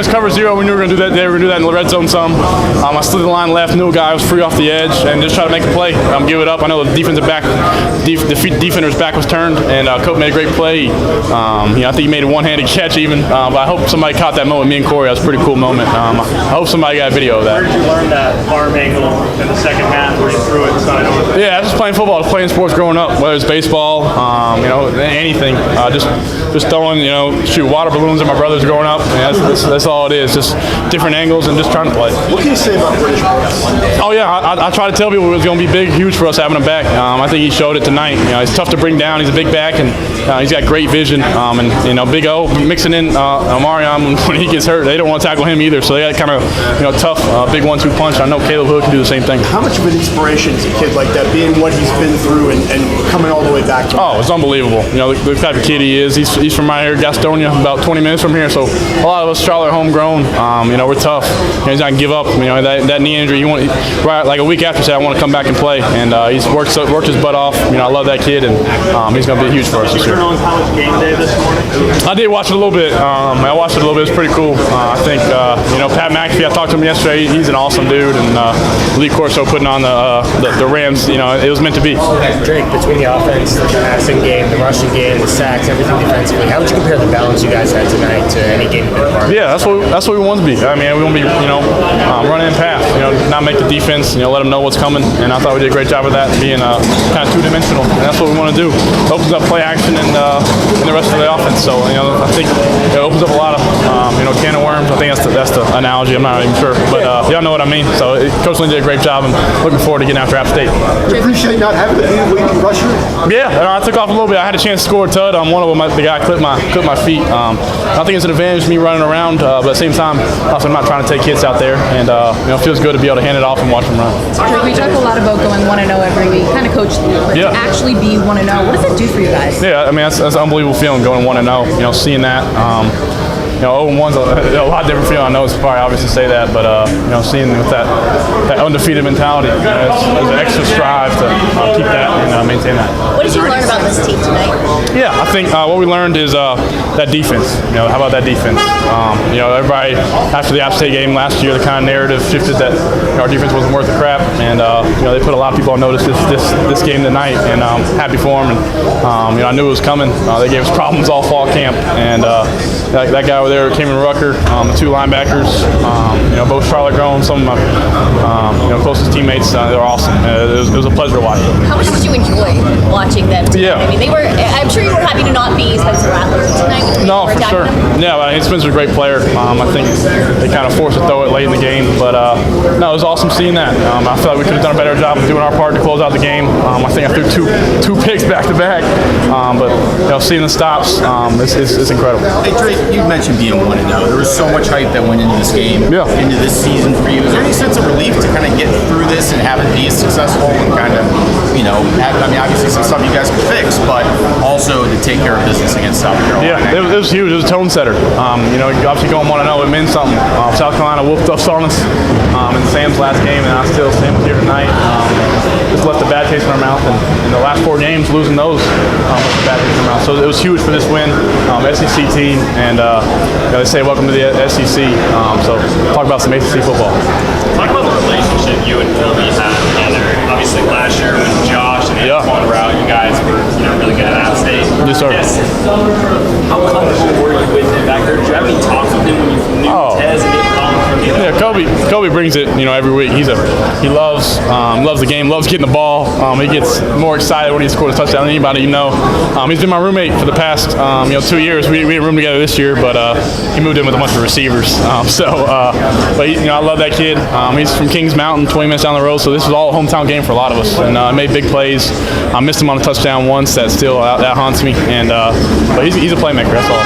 was cover zero. We knew we were going to do that today. We were going to do that in the red zone some. I slid the line left, knew a guy was free off the edge, and just try to make a play. Give it up. I know the defender's back was turned, and Cope made a great play. I think he made a one-handed catch even, but I hope somebody caught that moment. Me and Corey, that was a pretty cool moment. I hope somebody got a video of that. Where did you learn that arm angle in the second half where you threw it side over? Yeah, just playing football, just playing sports growing up, whether it's baseball, anything. Just throwing, shoot water balloons at my brothers growing up. That's all it is. Just different angles and just trying to play. What can you say about British press? Oh yeah, I try to tell people it was going to be big, huge for us having him back. I think he showed it tonight. He's tough to bring down. He's a big back and he's got great vision. Big O mixing in Marion when he gets hurt. They don't want to tackle him either, so they got kind of tough big 1-2 punch. I know Caleb Hood can do the same thing. How much of an inspiration is a kid like that, being what he's been through and coming all the way back? It's unbelievable. The type of kid he is. He's from right here, Gastonia, about 20 minutes from here. So a lot of us Charlotte homegrown. We're tough. He's not gonna give up. That knee injury. Right like a week after said I want to come back and play, and he's worked his butt off. I love that kid, and he's gonna be huge for us this year. Turn on College Game Day this morning? I did watch it a little bit. I watched it a little bit. It's pretty cool. I think Pat McAfee. I talked to him yesterday. He's an awesome dude, and Lee Corso putting on the Rams. It was meant to be. Drake, between the offense, the passing game, the rushing game, the sacks, everything defensively, how would you compare the balance you guys had tonight to any game you've been a part of? Yeah, that's what we want to be. We want to be running and pass. Not make the defense. Let them know what's coming. And I thought we did a great job of that, being kind of two-dimensional. And that's what we want to do. It opens up play action and the rest of the offense. So I think it opens up a lot of can of worms. I think that's the analogy. I'm not even sure, but y'all know what I mean. So Coach Lynn did a great job, and looking forward to getting after App State. Do you appreciate not having to be a leading rusher? Yeah, I took off a little bit. I had a chance to score a tud on one of them. The guy clipped my feet. I think it's an advantage me running around, but at the same time, also I'm not trying to take hits out there, and it feels good to be able to hand it off and watch them run. We talk a lot about going 1-0 every week, kind of coach the but to actually be 1-0, what does it do for you guys? Yeah, that's an unbelievable feeling going 1-0. Seeing that. 0-1's a lot different feeling. I know it's probably obvious to say that, but seeing with that undefeated mentality, it's an extra strive to keep that and maintain that. What did you learn about this team tonight? Yeah, I think what we learned is that defense. How about that defense? Everybody after the App State game last year, the kind of narrative shifted that our defense wasn't worth the crap, and they put a lot of people on notice this game tonight, and I'm happy for them. And I knew it was coming. They gave us problems all fall camp, and that guy over there, Cameron Rucker, the two linebackers, both Charlotte grown, some of my closest teammates. They're awesome. It was a pleasure to watch. How much did you enjoy watching them tonight? Yeah. I'm sure you were happy to not be Spencer Rattler tonight. No, for sure. Yeah, Spencer's a great player. I think they kind of forced to throw it late in the game, but it was awesome seeing that. I feel like we could have done a better job of doing our part to close out the game. I think I threw two picks back to back, but seeing the stops, it's incredible. Hey Drake, you mentioned being 1-0. There was so much hype that went into this game, into this season for you. Is there any sense of relief to kind of get through this and have it be successful and kind of, obviously some stuff you guys can fix, but also to take care of business against South Carolina? Yeah, it was huge. It was a tone setter. Obviously going 1-0, it meant something. South Carolina whooped us on us in Sam's last game, and Sam was here tonight. Just left a bad taste in our mouth, and in the last 4 games, losing those left a bad taste in our mouth. So it was huge for this win. SEC team, and they say welcome to the SEC. So talk about some SEC football. Talk about the relationship you and Kobe had together. Obviously last year when Josh and Antoine were out, you guys were really good at App State. Yes, sir. How comfortable were you with him back there? Did you have any talks with him when you knew Tez and didn't call him from the Yeah, Kobe brings it, every week. He loves the game, loves getting the ball. He gets more excited when he scores a touchdown than anybody He's been my roommate for the past 2 years. We didn't room together this year, but he moved in with a bunch of receivers. I love that kid. He's from Kings Mountain, 20 minutes down the road, so this was all a hometown game for a lot of us. And I made big plays. I missed him on a touchdown once. That haunts me. And but he's a playmaker. That's all.